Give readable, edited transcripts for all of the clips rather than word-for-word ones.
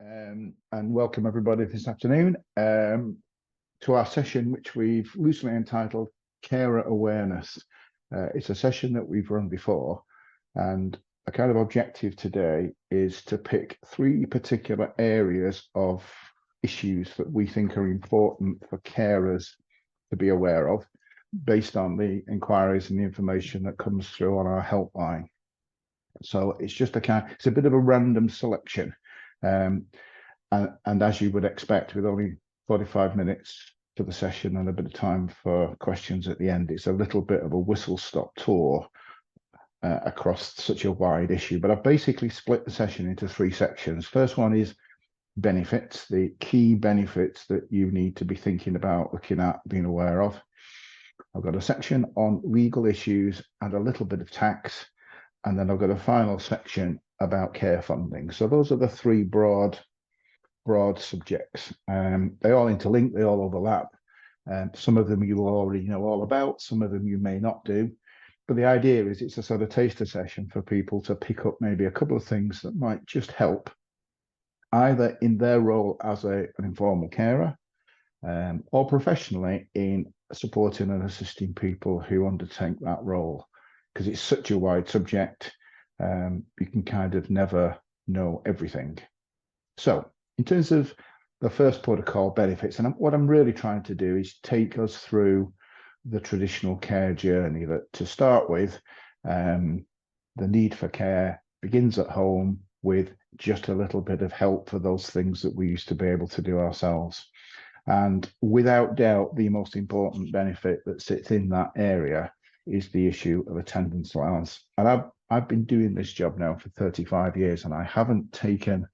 And welcome everybody this afternoon to our session, which we've loosely entitled Carer Awareness. It's a session that we've run before, and a kind of objective today is to pick three particular areas of issues that we think are important for carers to be aware of, based on the inquiries and the information that comes through on our helpline. So it's just it's a bit of a random selection. And as you would expect, with only 45 minutes to the session and a bit of time for questions at the end, it's a little bit of a whistle-stop tour across such a wide issue. But I've basically split the session into three sections. First one is benefits, the key benefits that you need to be thinking about, looking at, being aware of. I've got a section on legal issues and a little bit of tax. And then I've got a final section about care funding. So those are the three broad subjects. They all interlink, they all overlap. Some of them you will already know all about, some of them you may not do. But the idea is it's a sort of taster session for people to pick up maybe a couple of things that might just help, either in their role as an informal carer, or professionally in supporting and assisting people who undertake that role. Because it's such a wide subject, you can kind of never know everything. So in terms of the first protocol, benefits, and what I'm really trying to do is take us through the traditional care journey. That to start with, the need for care begins at home with just a little bit of help for those things that we used to be able to do ourselves. And without doubt, the most important benefit that sits in that area is the issue of attendance allowance. And I've been doing this job now for 35 years, and I haven't taken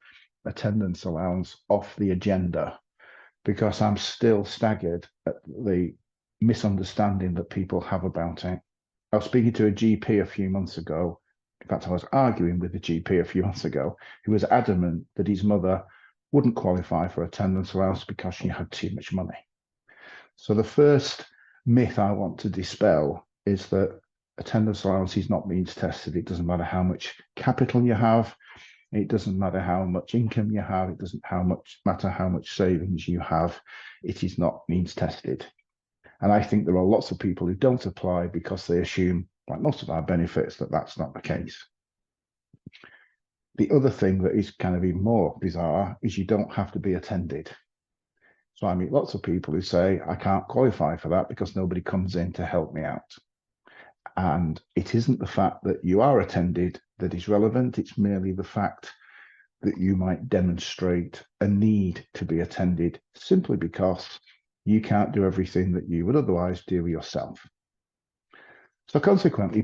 attendance allowance off the agenda because I'm still staggered at the misunderstanding that people have about it. I was speaking to a GP a few months ago. In fact, I was arguing with the GP a few months ago, who was adamant that his mother wouldn't qualify for attendance allowance because she had too much money. So the first myth I want to dispel is that attendance allowance is not means tested. It doesn't matter how much capital you have. It doesn't matter how much income you have. It doesn't matter how much savings you have. It is not means tested. And I think there are lots of people who don't apply because they assume, like most of our benefits, that that's not the case. The other thing that is kind of even more bizarre is you don't have to be attended. So I meet lots of people who say, I can't qualify for that because nobody comes in to help me out. And it isn't the fact that you are attended that is relevant. It's merely the fact that you might demonstrate a need to be attended simply because you can't do everything that you would otherwise do yourself. So consequently,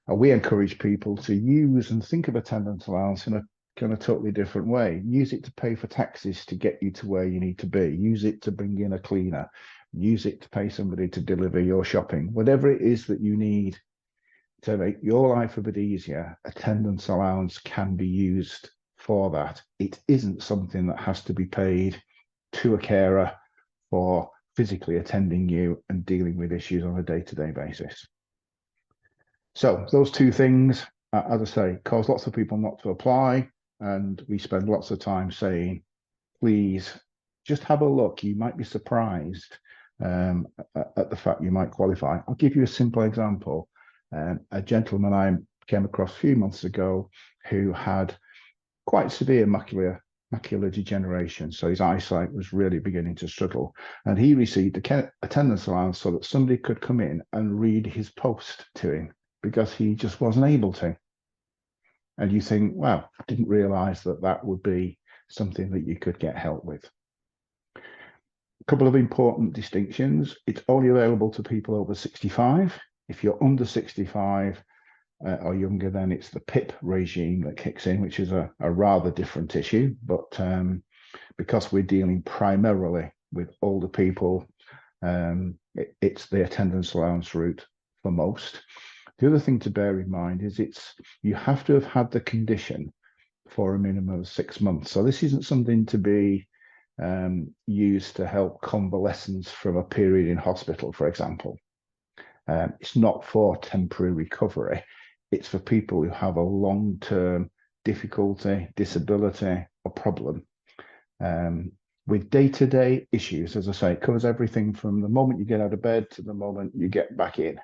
we encourage people to use and think of attendance allowance in a kind of totally different way. Use it to pay for taxis to get you to where you need to be. Use it to bring in a cleaner. Use it to pay somebody to deliver your shopping. Whatever it is that you need to make your life a bit easier, attendance allowance can be used for that. It isn't something that has to be paid to a carer for physically attending you and dealing with issues on a day-to-day basis. So those two things, as I say, cause lots of people not to apply, and we spend lots of time saying, please just have a look. You might be surprised at the fact you might qualify. I'll give you a simple example. A gentleman I came across a few months ago who had quite severe macular degeneration, so his eyesight was really beginning to struggle, and he received attendance allowance so that somebody could come in and read his post to him because he just wasn't able to. And you think, wow, I didn't realize that that would be something that you could get help with. A couple of important distinctions. It's only available to people over 65. If you're under 65 or younger, then it's the PIP regime that kicks in, which is a rather different issue. But because we're dealing primarily with older people, it's the attendance allowance route for most. The other thing to bear in mind is you have to have had the condition for a minimum of 6 months. So this isn't something to be used to help convalescents from a period in hospital, for example. It's not for temporary recovery. It's for people who have a long-term difficulty, disability, or problem. With day-to-day issues, as I say, it covers everything from the moment you get out of bed to the moment you get back in.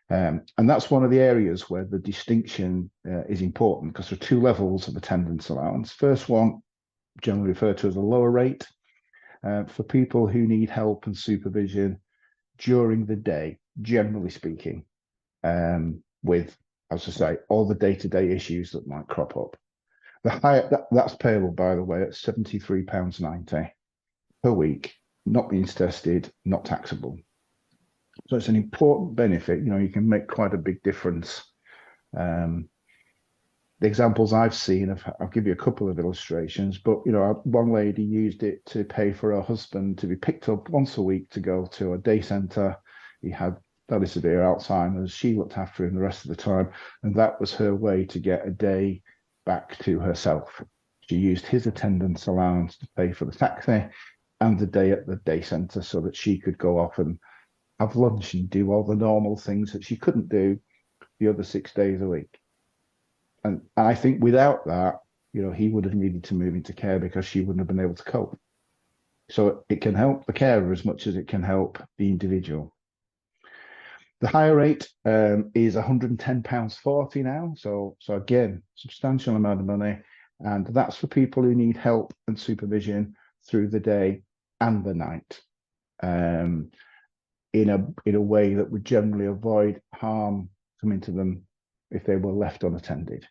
And that's one of the areas where the distinction is important, because there are two levels of attendance allowance. First one, generally referred to as a lower rate, for people who need help and supervision during the day, generally speaking, with, as I say, all the day-to-day issues that might crop up. The higher that's payable, by the way, at £73.90 per week, not means tested, not taxable. So it's an important benefit. You know, you can make quite a big difference. The examples I've seen, I'll give you a couple of illustrations, but, you know, one lady used it to pay for her husband to be picked up once a week to go to a day centre. He had fairly severe Alzheimer's. She looked after him the rest of the time, and that was her way to get a day back to herself. She used his attendance allowance to pay for the taxi and the day at the day centre, so that she could go off and have lunch and do all the normal things that she couldn't do the other 6 days a week. And I think without that, you know, he would have needed to move into care, because she wouldn't have been able to cope. So it can help the carer as much as it can help the individual. The higher rate is £110.40 now. So again, substantial amount of money. And that's for people who need help and supervision through the day and the night, in a way that would generally avoid harm coming to them if they were left unattended.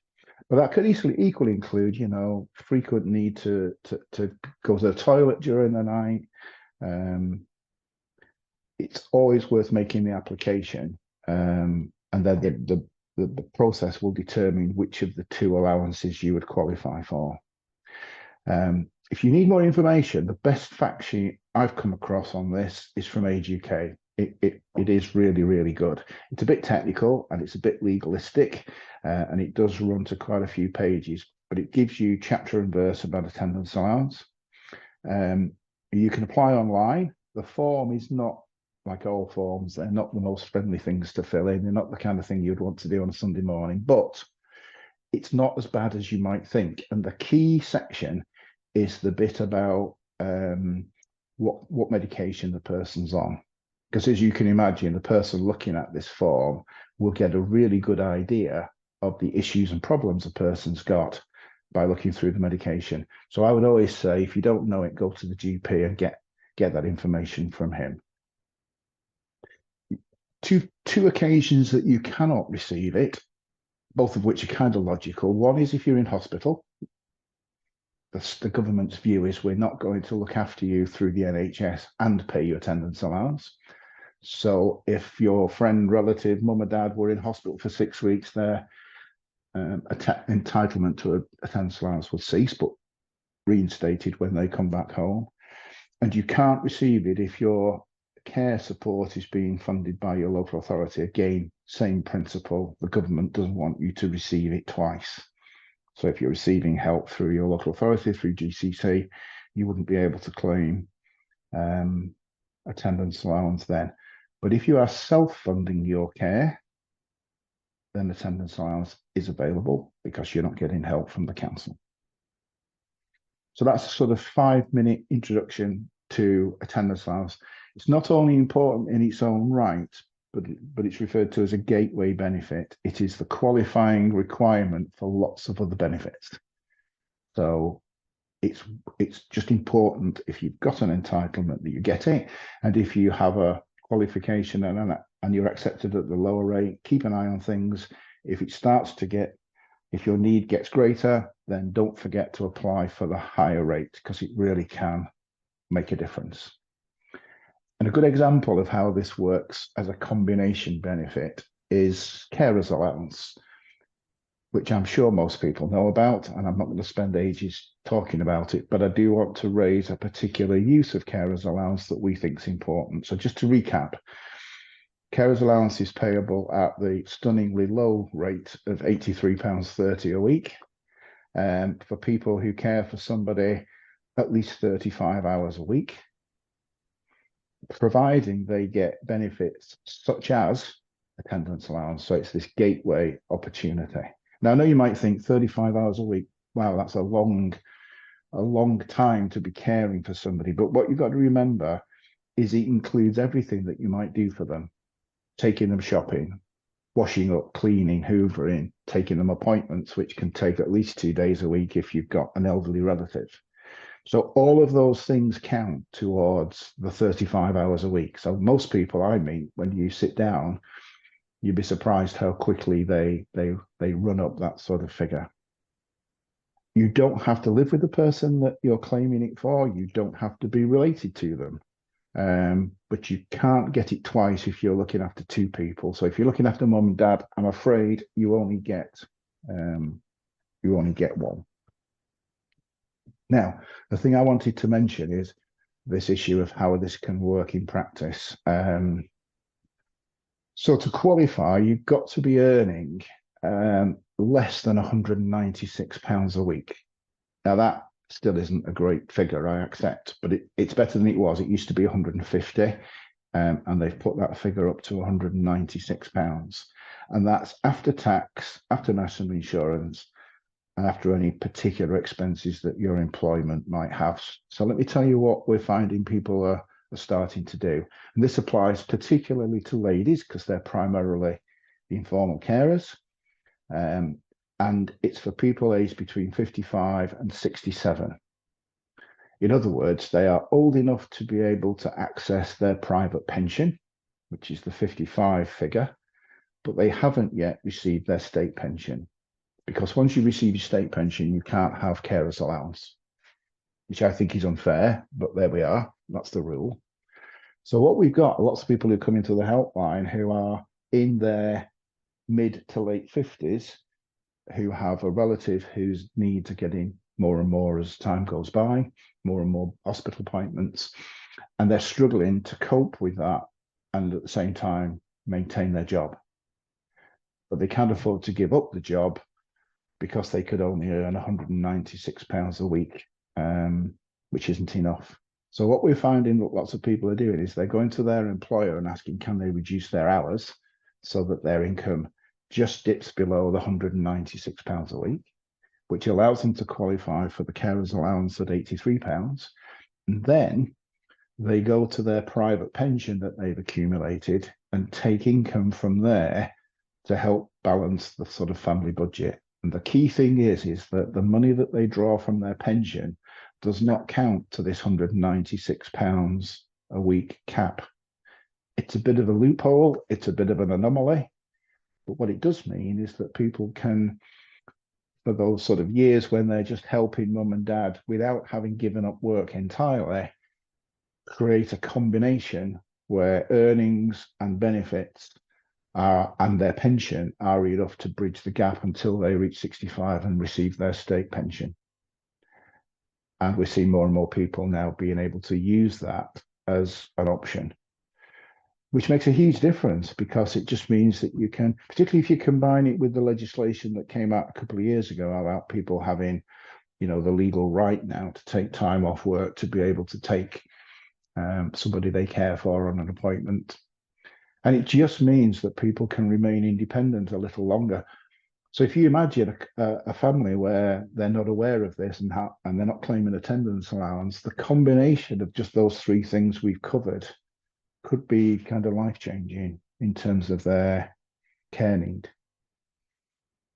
But that could equally include, you know, frequent need to go to the toilet during the night. It's always worth making the application, and then the process will determine which of the two allowances you would qualify for. If you need more information, the best fact sheet I've come across on this is from Age UK. It is really, really good. It's a bit technical and it's a bit legalistic, and it does run to quite a few pages, but it gives you chapter and verse about attendance allowance. You can apply online. The form is not like all forms. They're not the most friendly things to fill in. They're not the kind of thing you'd want to do on a Sunday morning, but it's not as bad as you might think. And the key section is the bit about what medication the person's on. Because as you can imagine, the person looking at this form will get a really good idea of the issues and problems a person's got by looking through the medication. So I would always say, if you don't know it, go to the GP and get that information from him. Two occasions that you cannot receive it, both of which are kind of logical. One is if you're in hospital. The government's view is we're not going to look after you through the NHS and pay you attendance allowance. So if your friend, relative, mum or dad were in hospital for 6 weeks, their entitlement to attendance allowance will cease, but reinstated when they come back home. And you can't receive it if your care support is being funded by your local authority. Again, same principle. The government doesn't want you to receive it twice. So if you're receiving help through your local authority, through GCC, you wouldn't be able to claim attendance allowance then. But if you are self-funding your care, then attendance allowance is available because you're not getting help from the council. So that's a sort of 5-minute introduction to attendance allowance. It's not only important in its own right, but it's referred to as a gateway benefit. It is the qualifying requirement for lots of other benefits. So it's just important, if you've got an entitlement, that you get it. And if you have a qualification and you're accepted at the lower rate, keep an eye on things. If your need gets greater, then don't forget to apply for the higher rate, because it really can make a difference. And a good example of how this works as a combination benefit is carers allowance, which I'm sure most people know about, and I'm not going to spend ages talking about it, but I do want to raise a particular use of carers allowance that we think is important. So just to recap, carers allowance is payable at the stunningly low rate of £83.30 a week for people who care for somebody at least 35 hours a week, providing they get benefits such as attendance allowance. So it's this gateway opportunity. Now, I know you might think 35 hours a week, wow, that's a long time to be caring for somebody. But what you've got to remember is it includes everything that you might do for them, taking them shopping, washing up, cleaning, hoovering, taking them appointments, which can take at least 2 days a week if you've got an elderly relative. So all of those things count towards the 35 hours a week. So most people I meet, when you sit down, you'd be surprised how quickly they run up that sort of figure. You don't have to live with the person that you're claiming it for. You don't have to be related to them. But you can't get it twice if you're looking after two people. So if you're looking after mum and dad, I'm afraid you only get one. Now, the thing I wanted to mention is this issue of how this can work in practice. So to qualify, you've got to be earning less than £196 a week. Now, that still isn't a great figure, I accept, but it's better than it was. It used to be 150, and they've put that figure up to £196. And that's after tax, after national insurance, and after any particular expenses that your employment might have. So let me tell you what we're finding people are starting to do. And this applies particularly to ladies because they're primarily the informal carers. And it's for people aged between 55 and 67. In other words, they are old enough to be able to access their private pension, which is the 55 figure, but they haven't yet received their state pension. Because once you receive your state pension, you can't have carer's allowance, which I think is unfair, but there we are. That's the rule. So what we've got, lots of people who come into the helpline who are in their mid to late 50s, who have a relative whose needs are getting more and more as time goes by, more and more hospital appointments, and they're struggling to cope with that and at the same time maintain their job. But they can't afford to give up the job because they could only earn £196 a week, which isn't enough. So what we're finding that lots of people are doing is they're going to their employer and asking, can they reduce their hours so that their income just dips below the £196 a week, which allows them to qualify for the carer's allowance at £83. And then they go to their private pension that they've accumulated and take income from there to help balance the sort of family budget. And the key thing is that the money that they draw from their pension does not count to this £196 a week cap. It's a bit of a loophole. It's a bit of an anomaly. But what it does mean is that people can, for those sort of years when they're just helping mum and dad without having given up work entirely, create a combination where earnings and benefits and their pension are enough to bridge the gap until they reach 65 and receive their state pension. And we're seeing more and more people now being able to use that as an option, which makes a huge difference because it just means that you can, particularly if you combine it with the legislation that came out a couple of years ago about people having, the legal right now to take time off work to be able to take somebody they care for on an appointment. And it just means that people can remain independent a little longer. So if you imagine a family where they're not aware of this and they're not claiming attendance allowance, the combination of just those three things we've covered could be kind of life-changing in terms of their care need.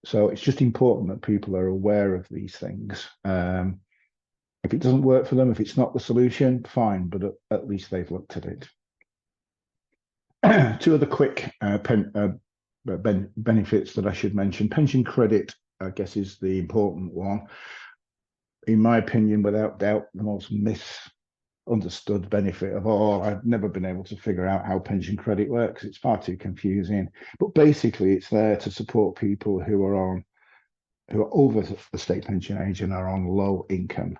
So it's just important that people are aware of these things. If it doesn't work for them, if it's not the solution, fine, but at least they've looked at it. Two other quick benefits that I should mention. Pension credit, I guess, is the important one. In my opinion, without doubt, the most misunderstood benefit of all. I've never been able to figure out how pension credit works. It's far too confusing. But basically, it's there to support people who are over the state pension age and are on low income.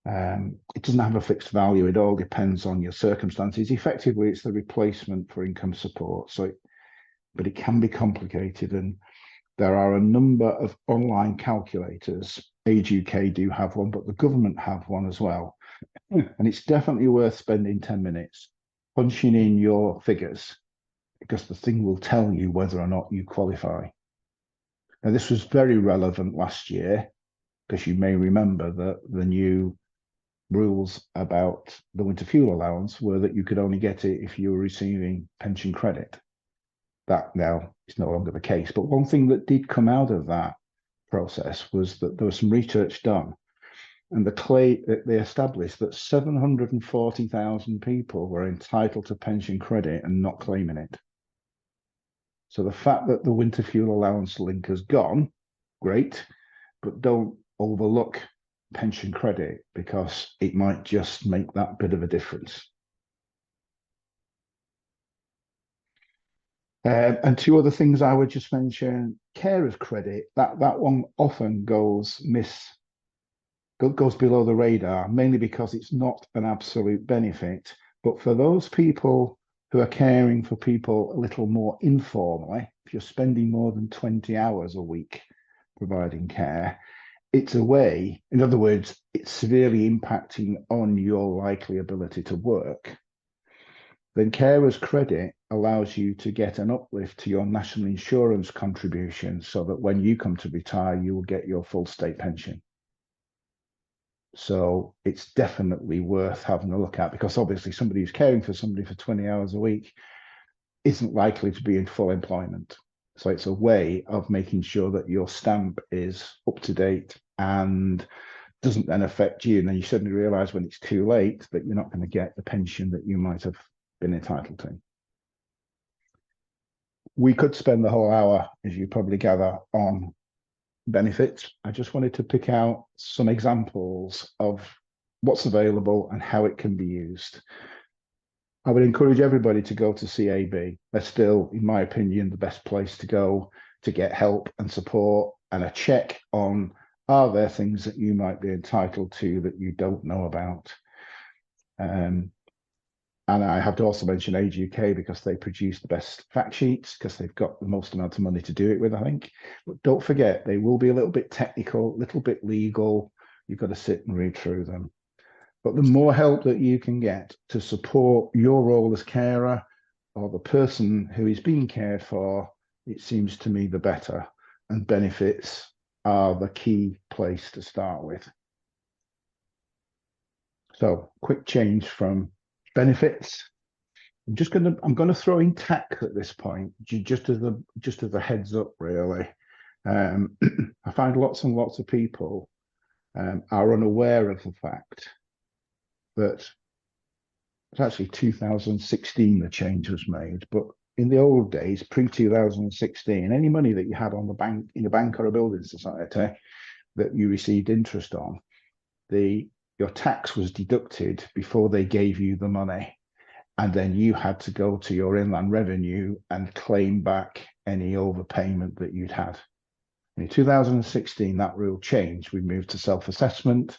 It doesn't have a fixed value. It all depends on your circumstances. Effectively, it's the replacement for income support. But it can be complicated, and there are a number of online calculators. Age UK do have one, but the government have one as well. And it's definitely worth spending 10 minutes punching in your figures because the thing will tell you whether or not you qualify. Now, this was very relevant last year because you may remember that the new rules about the winter fuel allowance were that you could only get it if you were receiving pension credit. That now is no longer the case. But one thing that did come out of that process was that there was some research done, and they established that 740,000 people were entitled to pension credit and not claiming it. So the fact that the winter fuel allowance link has gone, great, but don't overlook pension credit because it might just make that bit of a difference. And two other things I would just mention: carers credit. That one often goes below the radar, mainly because it's not an absolute benefit. But for those people who are caring for people a little more informally, if you're spending more than 20 hours a week providing care, it's a way, in other words, it's severely impacting on your likely ability to work. Then carers credit allows you to get an uplift to your national insurance contribution so that when you come to retire, you will get your full state pension. So it's definitely worth having a look at, because obviously somebody who's caring for somebody for 20 hours a week isn't likely to be in full employment. So it's a way of making sure that your stamp is up to date and doesn't then affect you. And then you suddenly realize when it's too late that you're not going to get the pension that you might have been entitled to. We could spend the whole hour, as you probably gather, on benefits. I just wanted to pick out some examples of what's available and how it can be used. I would encourage everybody to go to CAB. They're still, in my opinion, the best place to go to get help and support and a check on, are there things that you might be entitled to that you don't know about? And I have to also mention Age UK because they produce the best fact sheets because they've got the most amount of money to do it with, I think. But don't forget, they will be a little bit technical, a little bit legal. You've got to sit and read through them. But the more help that you can get to support your role as carer or the person who is being cared for, it seems to me the better. And benefits are the key place to start with. So quick change from benefits. I'm going to throw in tax at this point, just as a heads up, really. I find lots and lots of people are unaware of the fact that it's actually 2016 the change was made, but in the old days, pre-2016, any money that you had on the bank, in a bank or a building society that you received interest on, your tax was deducted before they gave you the money. And then you had to go to your Inland Revenue and claim back any overpayment that you'd had. In 2016, that rule changed. We moved to self-assessment,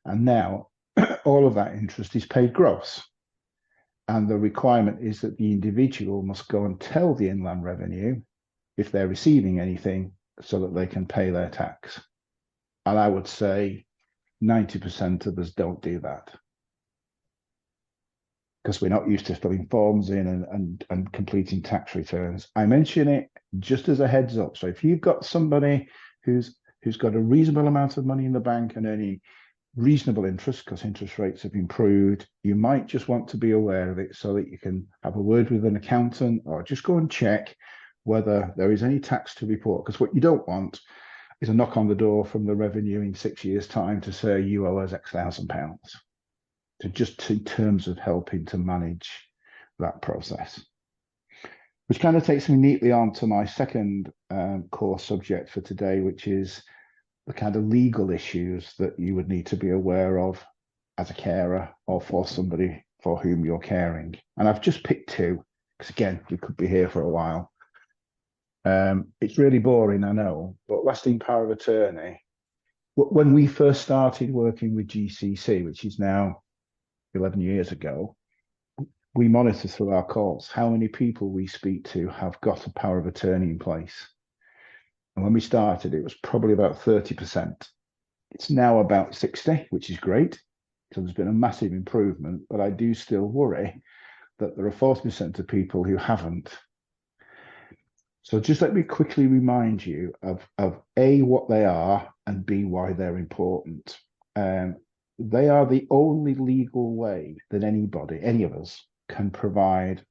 and now all of that interest is paid gross. And the requirement is that the individual must go and tell the Inland Revenue if they're receiving anything so that they can pay their tax. And I would say 90% of us don't do that because we're not used to filling forms in and completing tax returns. I mention it just as a heads up. So if you've got somebody who's got a reasonable amount of money in the bank and earning reasonable interest, because interest rates have improved, you might just want to be aware of it so that you can have a word with an accountant or just go and check whether there is any tax to report. Because what you don't want is a knock on the door from the revenue in 6 years' time to say you owe us X thousand pounds. So just in terms of helping to manage that process. Which kind of takes me neatly on to my second core subject for today, which is the kind of legal issues that you would need to be aware of as a carer or for somebody for whom you're caring. And I've just picked two, because again, we could be here for a while. It's really boring, I know, but lasting power of attorney. When we first started working with GCC, which is now 11 years ago, we monitor through our calls how many people we speak to have got a power of attorney in place. And when we started, it was probably about 30%. It's now about 60, which is great. So there's been a massive improvement, but I do still worry that there are 40% of people who haven't. So just let me quickly remind you of A, what they are, and B, why they're important. They are the only legal way that anybody, any of us, can provide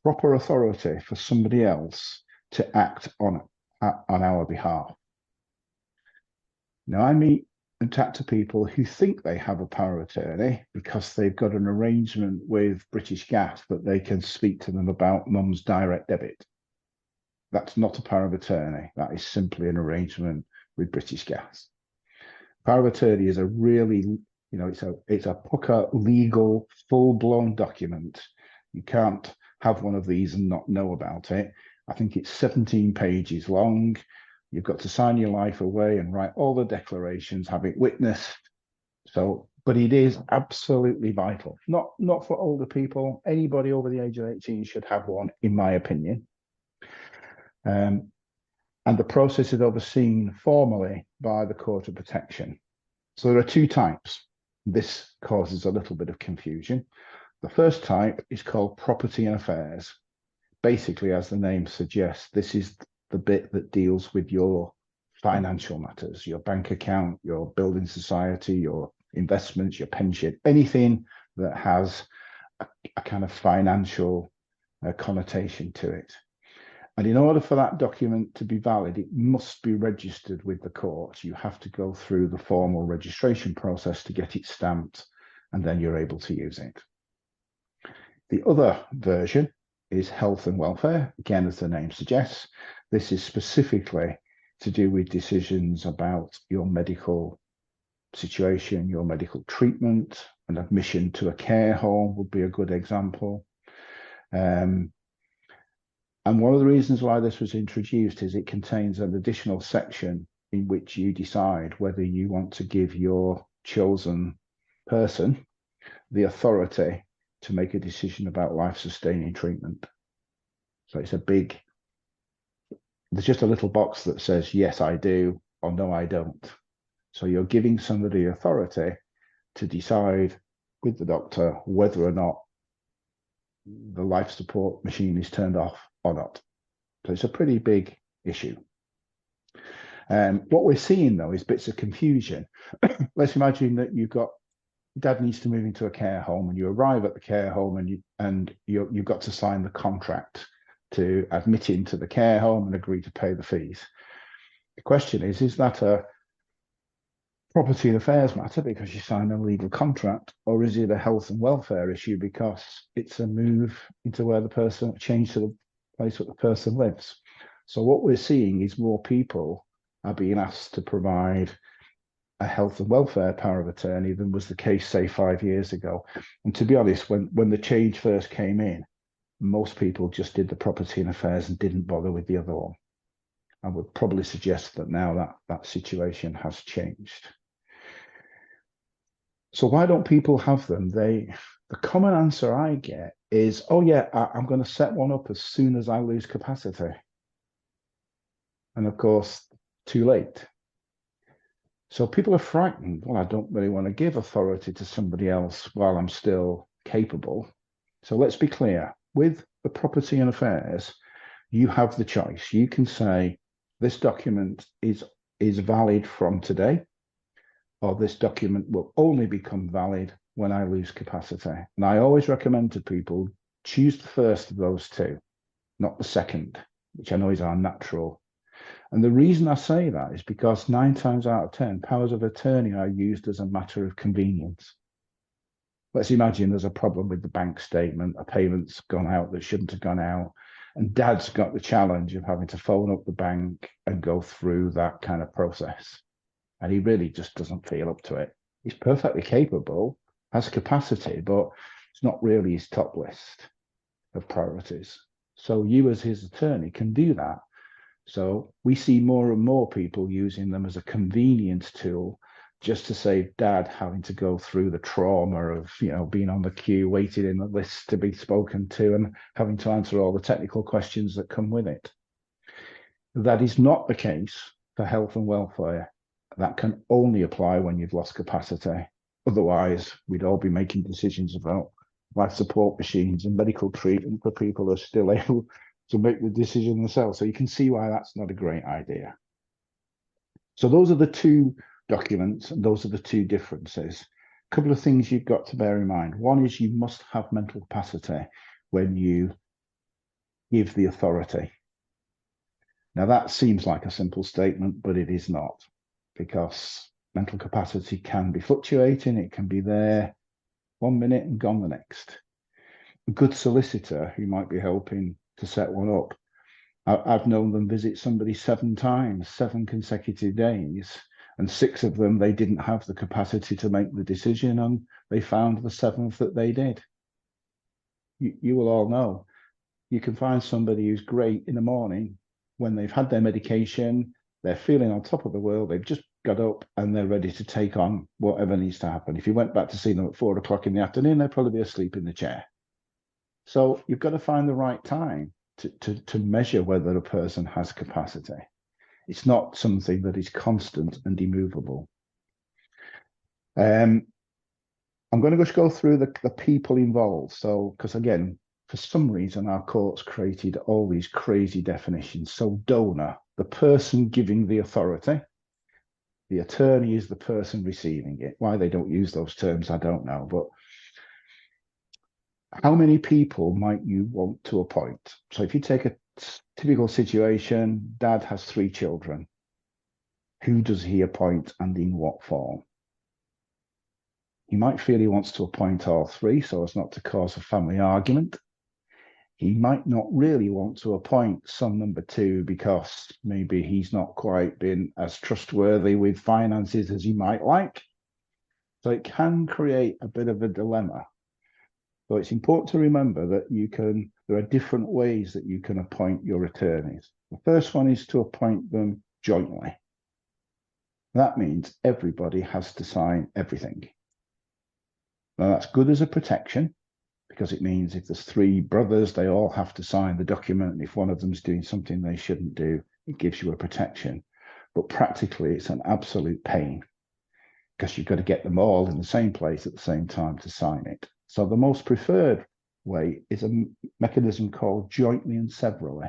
proper authority for somebody else to act on our behalf. Now, I meet and chat to people who think they have a power of attorney because they've got an arrangement with British Gas that they can speak to them about mum's direct debit. That's not a power of attorney. That is simply an arrangement with British Gas. Power of attorney is a really, it's a pucker legal, full-blown document. You can't have one of these and not know about it. I think it's 17 pages long. You've got to sign your life away and write all the declarations, have it witnessed. So, but it is absolutely vital. Not for older people. Anybody over the age of 18 should have one, in my opinion. And the process is overseen formally by the Court of Protection. So there are two types. This causes a little bit of confusion. The first type is called Property and Affairs. Basically, as the name suggests, this is the bit that deals with your financial matters, your bank account, your building society, your investments, your pension, anything that has a kind of financial connotation to it. And in order for that document to be valid, it must be registered with the court. You have to go through the formal registration process to get it stamped, and then you're able to use it. The other version is health and welfare. Again, as the name suggests, this is specifically to do with decisions about your medical situation, your medical treatment. An admission to a care home would be a good example. And one of the reasons why this was introduced is it contains an additional section in which you decide whether you want to give your chosen person the authority to make a decision about life-sustaining treatment. So it's there's just a little box that says, yes, I do, or no, I don't. So you're giving somebody authority to decide with the doctor whether or not the life support machine is turned off or not. So it's a pretty big issue. What we're seeing, though, is bits of confusion. Let's imagine that dad needs to move into a care home, and you arrive at the care home, and you've got to sign the contract to admit him to the care home and agree to pay the fees. The question is that a property and affairs matter because you sign a legal contract, or is it a health and welfare issue because it's a move into where the person, change to the place where the person lives? So what we're seeing is more people are being asked to provide a health and welfare power of attorney than was the case, say, 5 years ago. And to be honest, when the change first came in, most people just did the property and affairs and didn't bother with the other one. I would probably suggest that now that situation has changed. So why don't people have them? The common answer I get is, oh yeah, I'm going to set one up as soon as I lose capacity. And of course, too late. So people are frightened. Well, I don't really want to give authority to somebody else while I'm still capable. So let's be clear. With the property and affairs, you have the choice. You can say, this document is valid from today, or this document will only become valid when I lose capacity. And I always recommend to people, choose the first of those two, not the second, which I know is our natural. And the reason I say that is because 9 times out of 10, powers of attorney are used as a matter of convenience. Let's imagine there's a problem with the bank statement, a payment's gone out that shouldn't have gone out, and dad's got the challenge of having to phone up the bank and go through that kind of process. And he really just doesn't feel up to it. He's perfectly capable, has capacity, but it's not really his top list of priorities. So you as his attorney can do that. So we see more and more people using them as a convenience tool just to save dad having to go through the trauma of, being on the queue, waiting in the list to be spoken to and having to answer all the technical questions that come with it. That is not the case for health and welfare. That can only apply when you've lost capacity. Otherwise, we'd all be making decisions about life support machines and medical treatment for people who are still able to make the decision themselves. So you can see why that's not a great idea. So those are the two documents, and those are the two differences. A couple of things you've got to bear in mind. One is you must have mental capacity when you give the authority. Now that seems like a simple statement, but it is not, because mental capacity can be fluctuating. It can be there 1 minute and gone the next. A good solicitor who might be helping to set one up, I've known them visit somebody 7 times, 7 consecutive days, and 6 of them, they didn't have the capacity to make the decision, and they found the 7th that they did. You will all know, you can find somebody who's great in the morning when they've had their medication, they're feeling on top of the world, they've just got up and they're ready to take on whatever needs to happen. If you went back to see them at 4 o'clock in the afternoon, they'd probably be asleep in the chair. So you've got to find the right time to measure whether a person has capacity. It's not something that is constant and immovable. I'm going to just go through the people involved. So, because again, for some reason, our courts created all these crazy definitions. So donor, the person giving the authority. The attorney is the person receiving it. Why they don't use those terms, I don't know. But how many people might you want to appoint? So if you take a typical situation, dad has 3 children. Who does he appoint and in what form? He might feel he wants to appoint all 3 so as not to cause a family argument. He might not really want to appoint son number 2 because maybe he's not quite been as trustworthy with finances as he might like. So it can create a bit of a dilemma. So it's important to remember that there are different ways that you can appoint your attorneys. The first one is to appoint them jointly. That means everybody has to sign everything. Now that's good as a protection, because it means if there's 3 brothers, they all have to sign the document. And if one of them's doing something they shouldn't do, it gives you a protection. But practically, it's an absolute pain, because you've got to get them all in the same place at the same time to sign it. So the most preferred way is a mechanism called jointly and severally,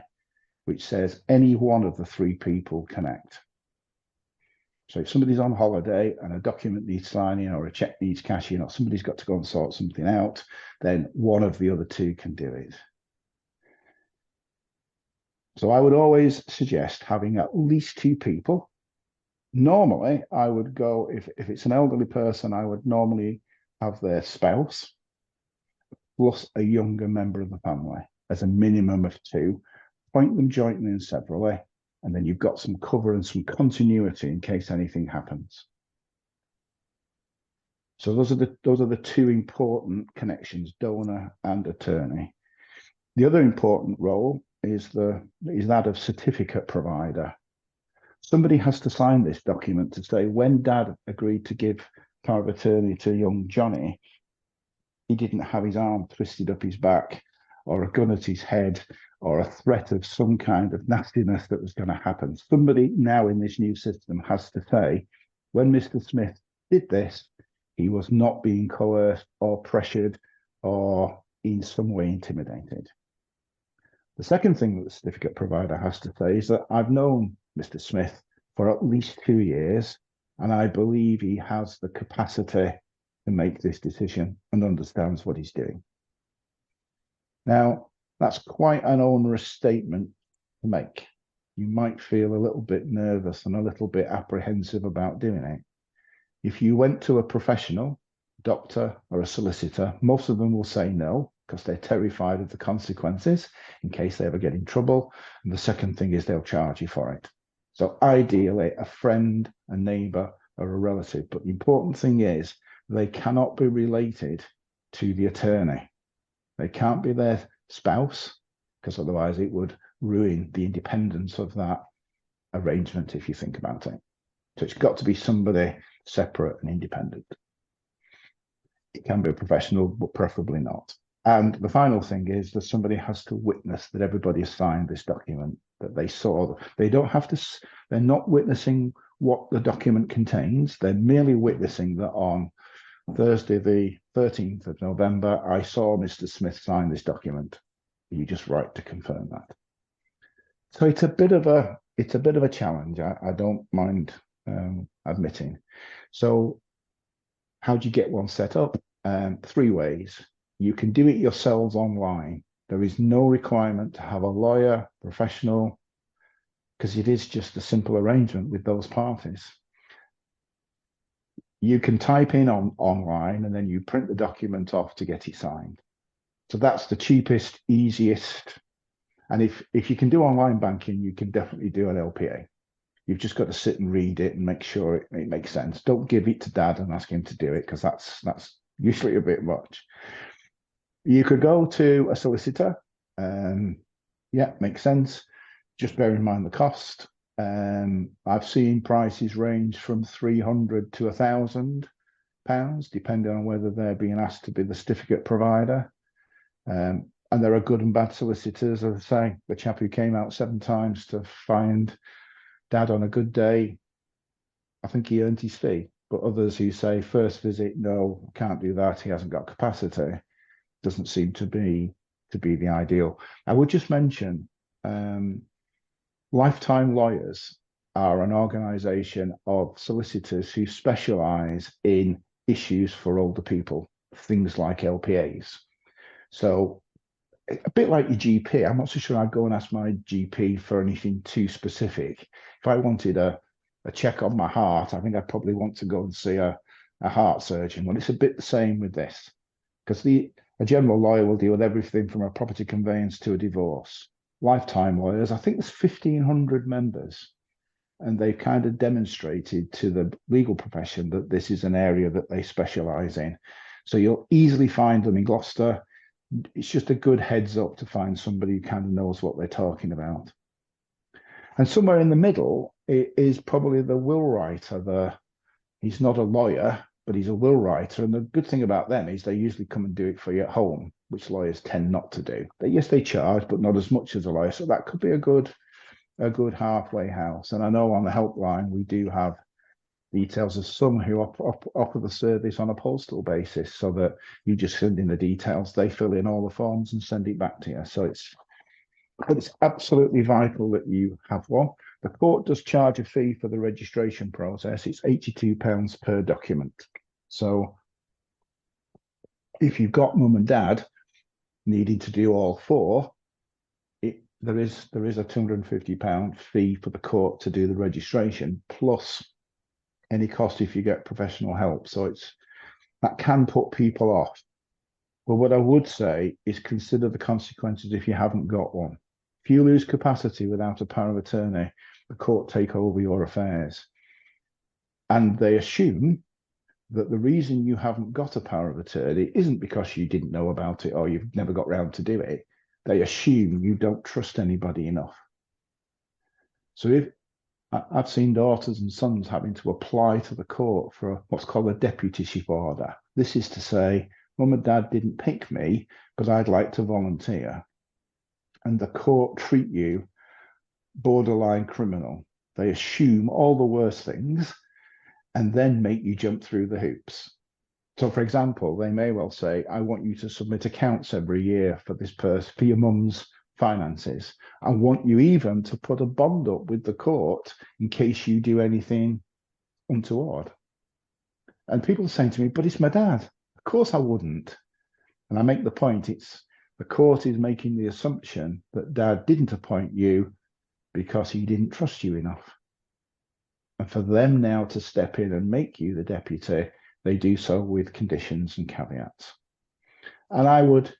which says any one of the 3 people can act. So if somebody's on holiday and a document needs signing or a check needs cashing or somebody's got to go and sort something out, then one of the other 2 can do it. So I would always suggest having at least 2 people. Normally, I would go, if it's an elderly person, I would normally have their spouse plus a younger member of the family as a minimum of 2. Appoint them jointly and severally. And then you've got some cover and some continuity in case anything happens. So those are the 2 important connections, donor and attorney. The other important role is that of certificate provider. Somebody has to sign this document to say when Dad agreed to give power of attorney to young Johnny, he didn't have his arm twisted up his back or a gun at his head or a threat of some kind of nastiness that was going to happen. Somebody now in this new system has to say, when Mr. Smith did this, he was not being coerced or pressured or in some way intimidated. The second thing that the certificate provider has to say is that I've known Mr. Smith for at least 2 years, and I believe he has the capacity to make this decision and understands what he's doing. Now, that's quite an onerous statement to make. You might feel a little bit nervous and a little bit apprehensive about doing it. If you went to a professional, doctor or a solicitor, most of them will say no, because they're terrified of the consequences in case they ever get in trouble. And the second thing is they'll charge you for it. So ideally, a friend, a neighbor, or a relative. But the important thing is they cannot be related to the attorney. They can't be their spouse, because otherwise it would ruin the independence of that arrangement if you think about it. So it's got to be somebody separate and independent. It can be a professional, but preferably not. And the final thing is that somebody has to witness that everybody has signed this document, that they saw. They don't have to, they're not witnessing what the document contains. They're merely witnessing that on Thursday, the 13th of November, I saw Mr. Smith sign this document. You just write to confirm that. So it's a bit of a challenge. I don't mind admitting. So how do you get one set up? Three ways. You can do it yourselves online. There is no requirement to have a lawyer, professional, because it is just a simple arrangement with those parties. You can type in online and then you print the document off to get it signed. So that's the cheapest, easiest. And if you can do online banking, you can definitely do an LPA. You've just got to sit and read it and make sure it makes sense. Don't give it to dad and ask him to do it, because that's usually a bit much. You could go to a solicitor. Yeah, makes sense. Just bear in mind the cost. I've seen prices range from £300 to £1,000, depending on whether they're being asked to be the certificate provider. And there are good and bad solicitors. As I say, the chap who came out 7 times to find dad on a good day, I think he earned his fee. But others who say first visit, no, can't do that, he hasn't got capacity, doesn't seem to be the ideal. I would just mention Lifetime Lawyers are an organisation of solicitors who specialise in issues for older people, things like LPAs. So a bit like your GP, I'm not so sure I'd go and ask my GP for anything too specific. If I wanted a check on my heart, I think I'd probably want to go and see a heart surgeon. Well, it's a bit the same with this, because a general lawyer will deal with everything from a property conveyance to a divorce. Lifetime Lawyers, I think there's 1,500 members, and they've kind of demonstrated to the legal profession that this is an area that they specialise in. So you'll easily find them in Gloucester. It's just a good heads up to find somebody who kind of knows what they're talking about. And somewhere in the middle is probably the will writer. He's not a lawyer, but he's a will writer. And the good thing about them is they usually come and do it for you at home, which lawyers tend not to do. Yes, they charge, but not as much as a lawyer. So that could be a good halfway house. And I know on the helpline we do have details of some who offer the service on a postal basis, so that you just send in the details, they fill in all the forms and send it back to you. So it's absolutely vital that you have one. The court does charge a fee for the registration process. It's £82 per document. So if you've got mum and dad needing to do all 4, there is a £250 fee for the court to do the registration, plus any cost if you get professional help. So that can put people off. But what I would say is consider the consequences if you haven't got one. If you lose capacity without a power of attorney, the court take over your affairs. And they assume that the reason you haven't got a power of attorney isn't because you didn't know about it or you've never got round to do it. They assume you don't trust anybody enough. So if I've seen daughters and sons having to apply to the court for what's called a deputyship order. This is to say, mum and dad didn't pick me, but I'd like to volunteer. And the court treat you borderline criminal. They assume all the worst things and then make you jump through the hoops. So, for example, they may well say, I want you to submit accounts every year for this person, for your mum's finances. I want you even to put a bond up with the court in case you do anything untoward. And people are saying to me, but it's my dad. Of course I wouldn't. And I make the point, the court is making the assumption that dad didn't appoint you because he didn't trust you enough. And for them now to step in and make you the deputy, they do so with conditions and caveats. And I would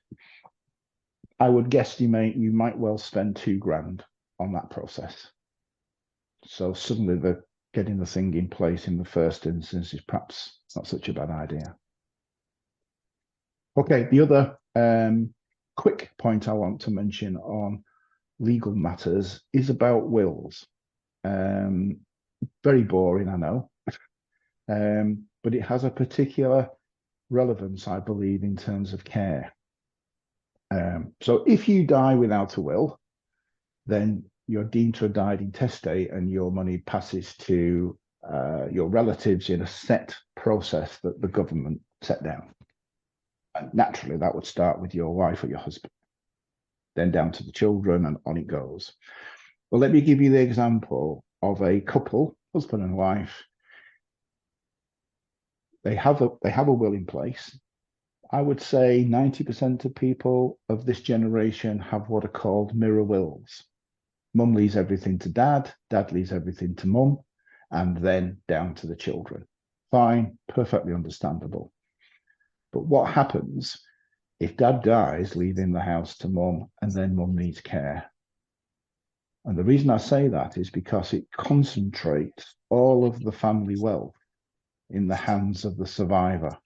guesstimate you might well spend £2,000 on that process. So suddenly getting the thing in place in the first instance is perhaps not such a bad idea. Okay, the other quick point I want to mention on legal matters is about wills. Very boring, I know, but it has a particular relevance, I believe, in terms of care. So if you die without a will, then you're deemed to have died intestate and your money passes to your relatives in a set process that the government set down. And naturally, that would start with your wife or your husband, then down to the children, and on it goes. Well, let me give you the example of a couple, husband and wife. They have a will in place. I would say 90% of people of this generation have what are called mirror wills. Mum leaves everything to dad, dad leaves everything to mum, and then down to the children. Fine, perfectly understandable. But what happens if dad dies, leaving the house to mum, and then mum needs care? And the reason I say that is because it concentrates all of the family wealth in the hands of the survivor.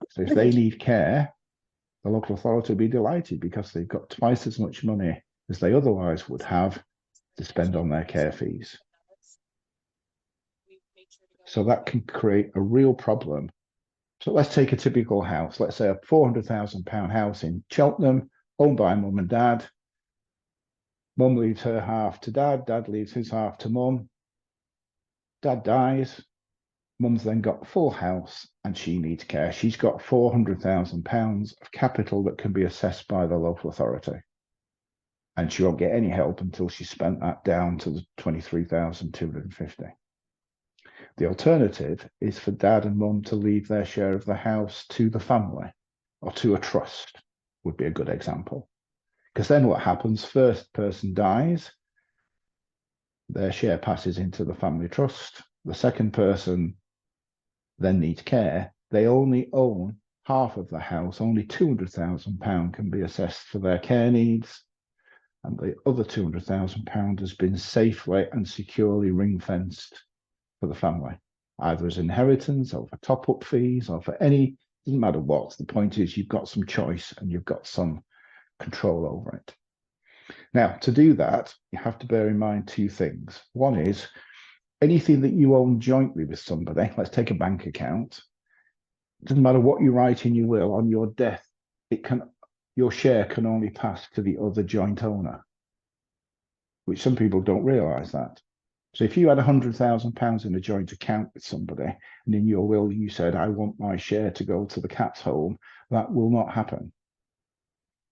So if they need care, the local authority will be delighted because they've got twice as much money as they otherwise would have to spend on their care fees. So that can create a real problem. So let's take a typical house. Let's say a £400,000 house in Cheltenham, owned by mum and dad. Mum leaves her half to dad, dad leaves his half to mum. Dad dies, mum's then got the full house and she needs care. She's got £400,000 of capital that can be assessed by the local authority. And she won't get any help until she's spent that down to the 23,250. The alternative is for dad and mum to leave their share of the house to the family or to a trust, would be a good example. Because then what happens, first person dies, their share passes into the family trust. The second person then needs care. They only own half of the house. Only £200,000 can be assessed for their care needs. And the other £200,000 has been safely and securely ring-fenced for the family, either as inheritance or for top-up fees or for any, doesn't matter what. The point is you've got some choice and you've got some control over it. Now, to do that, you have to bear in mind two things. One is anything that you own jointly with somebody, let's take a bank account, it doesn't matter what you write in your will, on your death, your share can only pass to the other joint owner, which some people don't realise that. So if you had £100,000 in a joint account with somebody, and in your will you said, I want my share to go to the cat's home, that will not happen.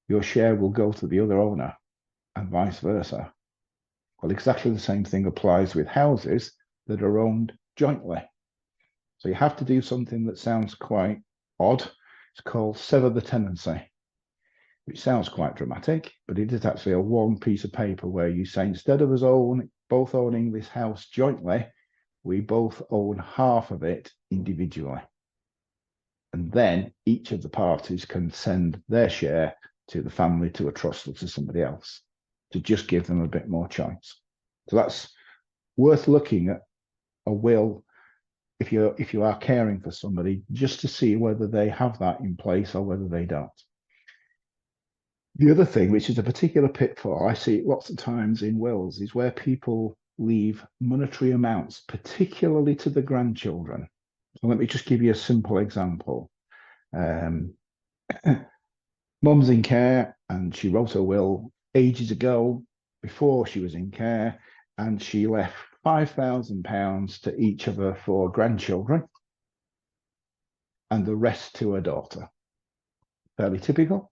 Your share will go to the other owner and vice versa. Well, exactly the same thing applies with houses that are owned jointly. So you have to do something that sounds quite odd. It's called sever the tenancy, which sounds quite dramatic, but it is actually a one piece of paper where you say, instead of us both owning this house jointly, we both own half of it individually. And then each of the parties can send their share to the family, to a trust, or to somebody else, to just give them a bit more choice. So that's worth looking at a will if you are caring for somebody, just to see whether they have that in place or whether they don't. The other thing, which is a particular pitfall, I see it lots of times in wills, is where people leave monetary amounts, particularly to the grandchildren. So let me just give you a simple example. Mum's in care and she wrote a will ages ago, before she was in care, and she left £5,000 to each of her 4 grandchildren and the rest to her daughter. Fairly typical.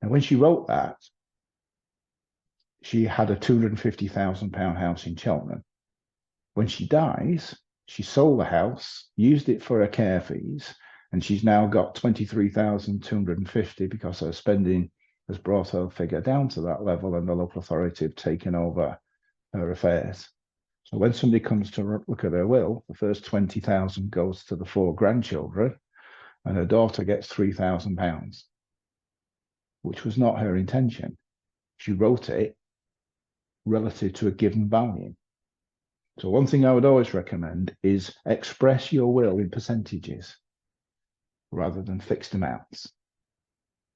And when she wrote that, she had a £250,000 house in Cheltenham. When she dies, she sold the house, used it for her care fees, and she's now got 23,250 because her spending has brought her figure down to that level, and the local authority have taken over her affairs. So when somebody comes to look at her will, the first 20,000 goes to the 4 grandchildren, and her daughter gets £3,000, which was not her intention. She wrote it relative to a given value. So one thing I would always recommend is express your will in percentages rather than fixed amounts.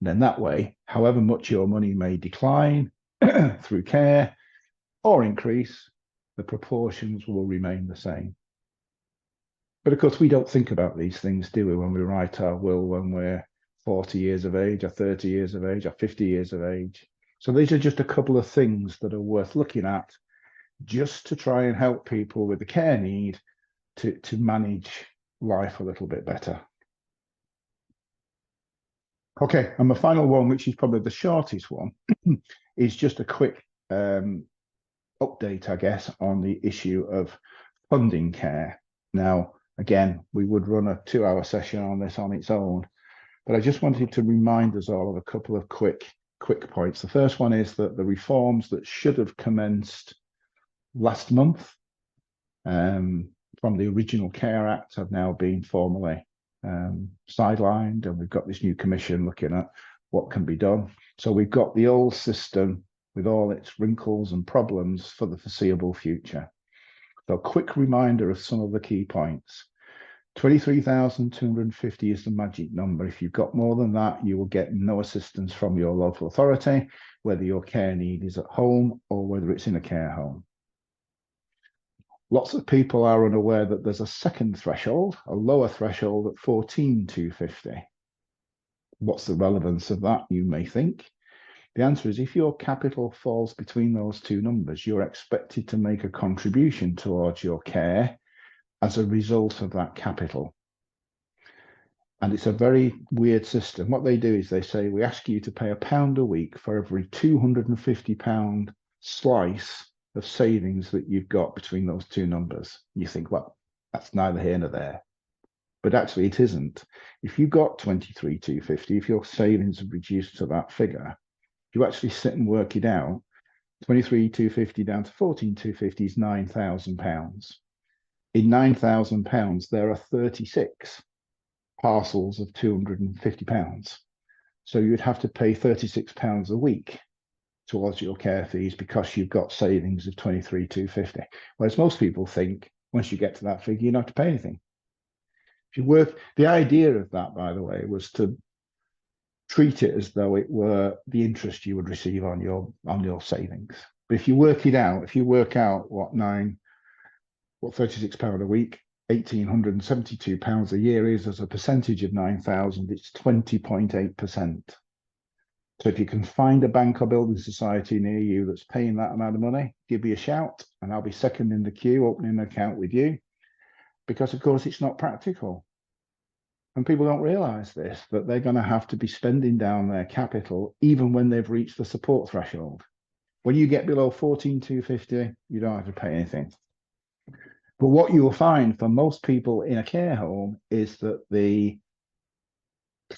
And then that way, however much your money may decline through care or increase, the proportions will remain the same. But of course, we don't think about these things, do we, when we write our will when we're 40 years of age or 30 years of age or 50 years of age. So these are just a couple of things that are worth looking at just to try and help people with the care need to manage life a little bit better. Okay, and the final one, which is probably the shortest one, is just a quick update, I guess, on the issue of funding care. Now, again, we would run a 2-hour session on this on its own, but I just wanted to remind us all of a couple of quick points. The first one is that the reforms that should have commenced last month from the original Care Act have now been formally sidelined, and we've got this new commission looking at what can be done. So we've got the old system with all its wrinkles and problems for the foreseeable future. So a quick reminder of some of the key points. 23,250 is the magic number. If you've got more than that, you will get no assistance from your local authority, whether your care need is at home or whether it's in a care home. Lots of people are unaware that there's a second threshold, a lower threshold at 14,250. What's the relevance of that, you may think? The answer is if your capital falls between those two numbers, you're expected to make a contribution towards your care as a result of that capital. And it's a very weird system. What they do is they say, we ask you to pay £1 a week for every £250 slice of savings that you've got between those two numbers. You think, well, that's neither here nor there. But actually it isn't. If you got 23,250, if your savings are reduced to that figure, you actually sit and work it out, 23,250 down to 14,250 is £9,000. In £9,000, there are 36 parcels of £250. So you'd have to pay £36 a week towards your care fees because you've got savings of 23,250. Whereas most people think once you get to that figure, you don't have to pay anything. If you work, the idea of that, by the way, was to treat it as though it were the interest you would receive on your savings. But if you work it out, if you work out what £36 a week, £1,872 a year is as a percentage of 9,000, it's 20.8%. So if you can find a bank or building society near you that's paying that amount of money, give me a shout and I'll be second in the queue opening an account with you, because of course it's not practical. And people don't realize this, that they're going to have to be spending down their capital even when they've reached the support threshold. When you get below 14,250, you don't have to pay anything. But what you will find for most people in a care home is that the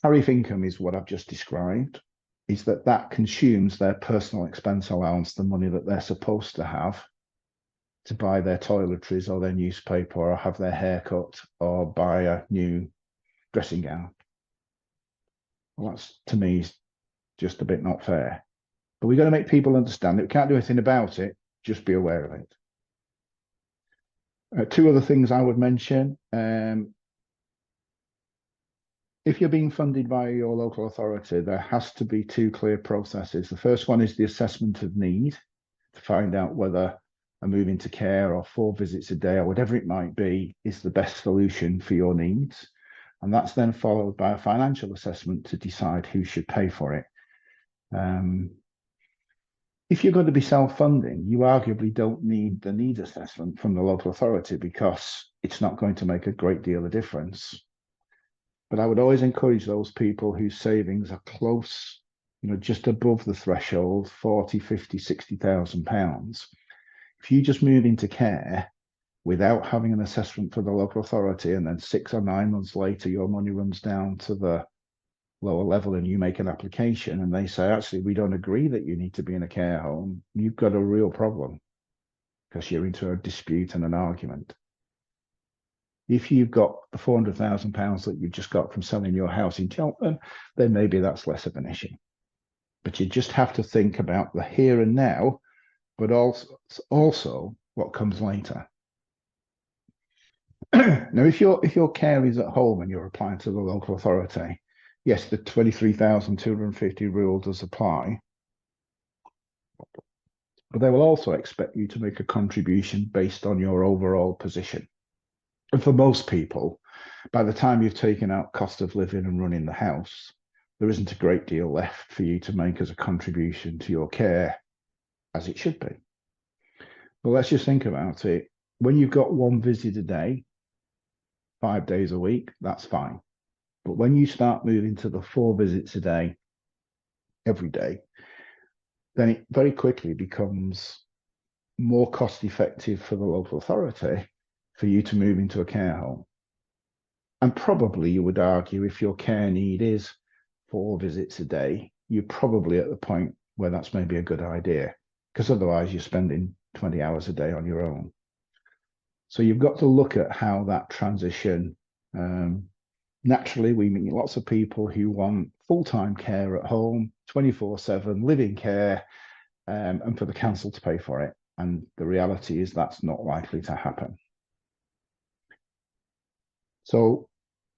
tariff income is what I've just described, is that consumes their personal expense allowance, the money that they're supposed to have to buy their toiletries or their newspaper or have their hair cut or buy a new dressing gown. Well, that's, to me, just a bit not fair. But we've got to make people understand that we can't do anything about it, just be aware of it. Two other things I would mention. If you're being funded by your local authority, there has to be two clear processes. The first one is the assessment of need to find out whether a move into care or 4 visits a day or whatever it might be is the best solution for your needs. And that's then followed by a financial assessment to decide who should pay for it. If you're going to be self-funding, you arguably don't need the need assessment from the local authority because it's not going to make a great deal of difference. But I would always encourage those people whose savings are close, just above the threshold, 40, 50, 60,000 pounds. If you just move into care without having an assessment for the local authority, and then 6 or 9 months later, your money runs down to the lower level and you make an application and they say, actually, we don't agree that you need to be in a care home, you've got a real problem because you're into a dispute and an argument. If you've got the £400,000 that you've just got from selling your house in Cheltenham, then maybe that's less of an issue. But you just have to think about the here and now, but also what comes later. Now, if your care is at home and you're applying to the local authority, yes, the 23,250 rule does apply, but they will also expect you to make a contribution based on your overall position. And for most people, by the time you've taken out cost of living and running the house, there isn't a great deal left for you to make as a contribution to your care, as it should be. But let's just think about it. When you've got 1 visit a day, 5 days a week, that's fine. But when you start moving to the 4 visits a day, every day, then it very quickly becomes more cost effective for the local authority for you to move into a care home. And probably you would argue if your care need is 4 visits a day, you're probably at the point where that's maybe a good idea, because otherwise you're spending 20 hours a day on your own. So you've got to look at how that transition, naturally, we meet lots of people who want full-time care at home, 24/7, living care, and for the council to pay for it. And the reality is that's not likely to happen. So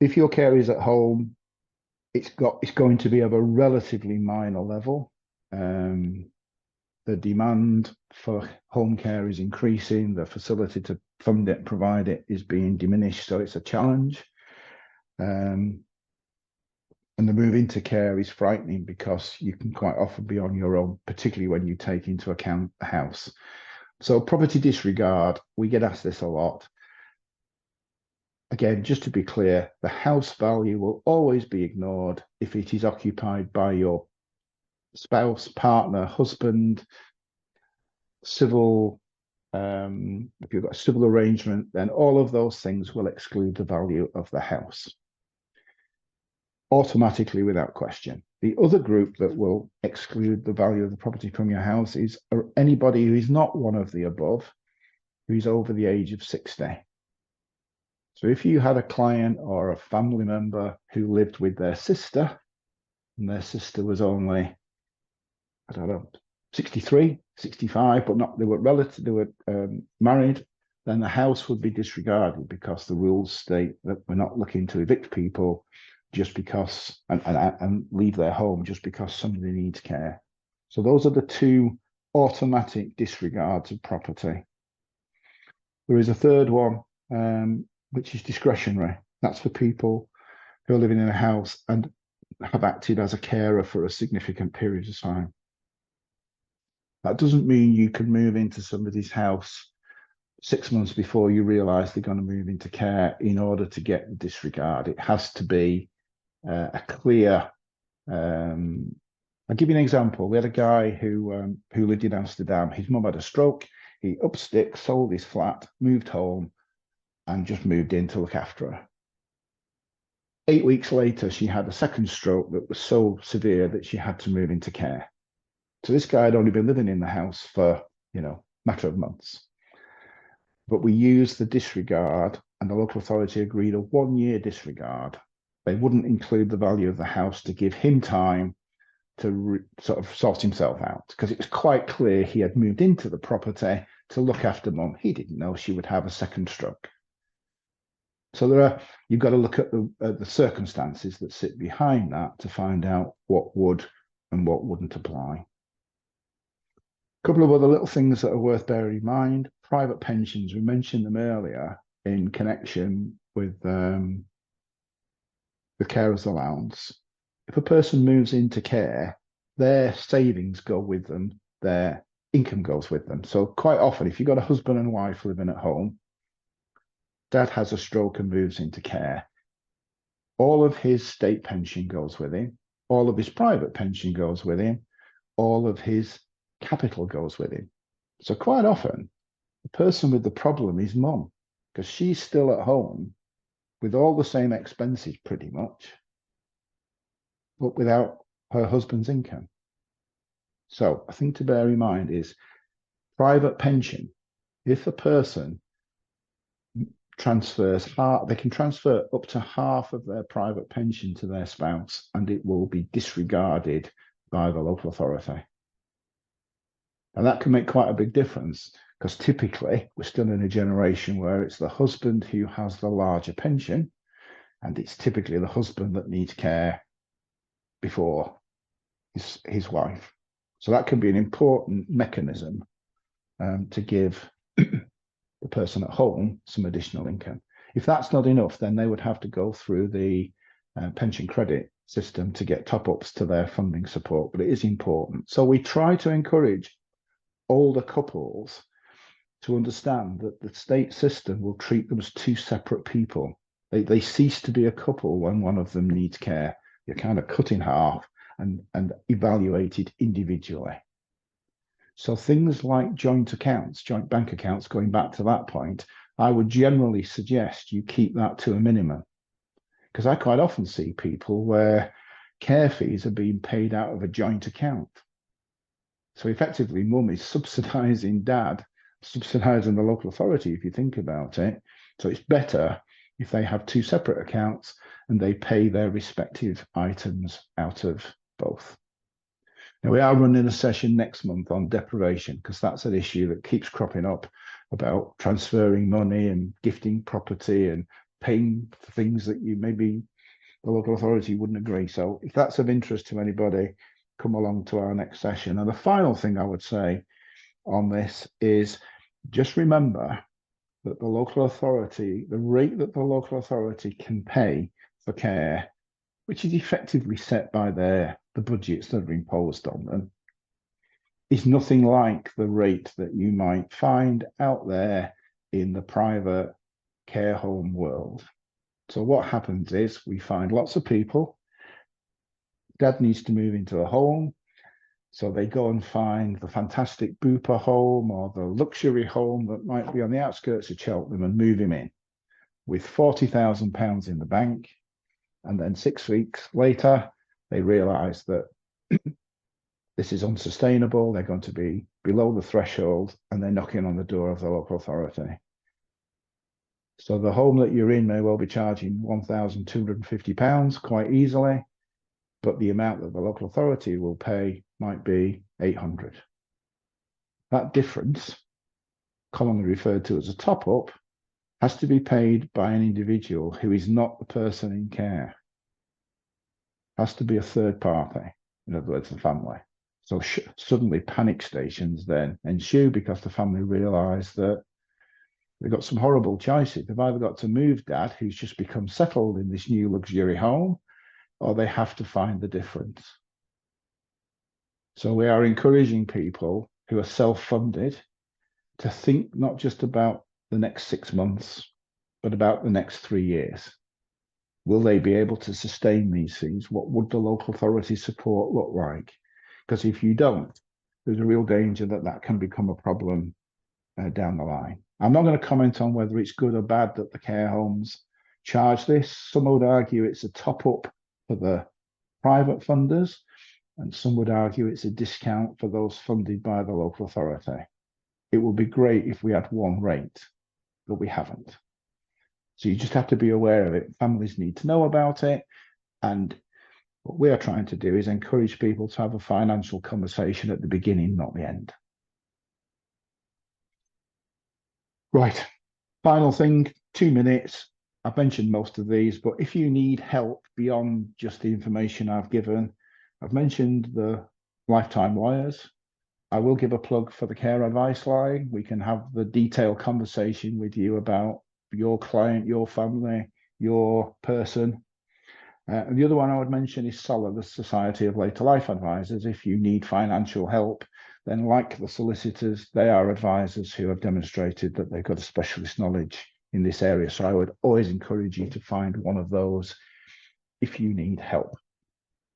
if your care is at home, it's going to be of a relatively minor level. The demand for home care is increasing. The facility to fund it, provide it, is being diminished. So it's a challenge. And the move into care is frightening because you can quite often be on your own, particularly when you take into account the house. So property disregard, we get asked this a lot. Again, just to be clear, the house value will always be ignored if it is occupied by your spouse, partner, husband, civil, if you've got a civil arrangement, then all of those things will exclude the value of the house automatically, without question. The other group that will exclude the value of the property from your house is anybody who is not one of the above, who is over the age of 60. So if you had a client or a family member who lived with their sister, and their sister was only, I don't know, 63, 65, but not, they were married, then the house would be disregarded because the rules state that we're not looking to evict people just because, and leave their home just because somebody needs care. So those are the two automatic disregards of property. There is a third one, which is discretionary. That's for people who are living in a house and have acted as a carer for a significant period of time. That doesn't mean you can move into somebody's house 6 months before you realise they're going to move into care in order to get the disregard. It has to be a clear. I'll give you an example. We had a guy who lived in Amsterdam. His mum had a stroke. He upped sticks, sold his flat, moved home, and just moved in to look after her. 8 weeks later, she had a second stroke that was so severe that she had to move into care. So this guy had only been living in the house for, a matter of months. But we used the disregard, and the local authority agreed a 1-year disregard. They wouldn't include the value of the house to give him time to sort of sort himself out, because it was quite clear he had moved into the property to look after mum. He didn't know she would have a second stroke. So you've got to look at the circumstances that sit behind that to find out what would and what wouldn't apply. A couple of other little things that are worth bearing in mind. Private pensions, we mentioned them earlier in connection with the carer's allowance. If a person moves into care, their savings go with them, their income goes with them. So quite often, if you've got a husband and wife living at home, dad has a stroke and moves into care, all of his state pension goes with him, all of his private pension goes with him, all of his capital goes with him. So quite often, the person with the problem is mum, because she's still at home with all the same expenses pretty much, but without her husband's income. So a thing to bear in mind is private pension. If a person transfers they can transfer up to half of their private pension to their spouse, and it will be disregarded by the local authority. And that can make quite a big difference, because typically we're still in a generation where it's the husband who has the larger pension, and it's typically the husband that needs care before his wife. So that can be an important mechanism to give the person at home some additional income. If that's not enough, then they would have to go through the pension credit system to get top-ups to their funding support, but it is important. So we try to encourage older couples to understand that the state system will treat them as two separate people. They cease to be a couple when one of them needs care. You're kind of cut in half and evaluated individually. So things like joint accounts, joint bank accounts, going back to that point, I would generally suggest you keep that to a minimum. Because I quite often see people where care fees are being paid out of a joint account. So effectively, mum is subsidising dad, subsidising the local authority, if you think about it. So it's better if they have two separate accounts and they pay their respective items out of both. Now, we are running a session next month on deprivation, because that's an issue that keeps cropping up about transferring money and gifting property and paying for things that you maybe the local authority wouldn't agree. So if that's of interest to anybody, come along to our next session. And the final thing I would say on this is just remember that the local authority, the rate that the local authority can pay for care, which is effectively set by the budgets that are imposed on them, is nothing like the rate that you might find out there in the private care home world. So what happens is we find lots of people, dad needs to move into a home, so they go and find the fantastic Bupa home or the luxury home that might be on the outskirts of Cheltenham and move him in with £40,000 in the bank. And then 6 weeks later, they realise that this is unsustainable. They're going to be below the threshold and they're knocking on the door of the local authority. So the home that you're in may well be charging £1,250 quite easily, but the amount that the local authority will pay might be £800. That difference, commonly referred to as a top-up, has to be paid by an individual who is not the person in care. Has to be a third party, in other words, the family. So suddenly panic stations then ensue because the family realise that they've got some horrible choices. They've either got to move dad, who's just become settled in this new luxury home, or they have to find the difference. So we are encouraging people who are self-funded to think not just about the next 6 months, but about the next 3 years. Will they be able to sustain these things? What would the local authority support look like? Because if you don't, there's a real danger that that can become a problem down the line. I'm not going to comment on whether it's good or bad that the care homes charge this. Some would argue it's a top-up for the private funders, and some would argue it's a discount for those funded by the local authority. It would be great if we had one rate, but we haven't. So you just have to be aware of it. Families need to know about it. And what we are trying to do is encourage people to have a financial conversation at the beginning, not the end. Right, final thing, 2 minutes. I've mentioned most of these, but if you need help beyond just the information I've given, I've mentioned the Lifetime Lawyers. I will give a plug for the Care Advice Line. We can have the detailed conversation with you about your client, your family, your person. And the other one I would mention is SOLA, the Society of Later Life Advisors. If you need financial help, then like the solicitors, they are advisors who have demonstrated that they've got a specialist knowledge in this area. So I would always encourage you to find one of those if you need help.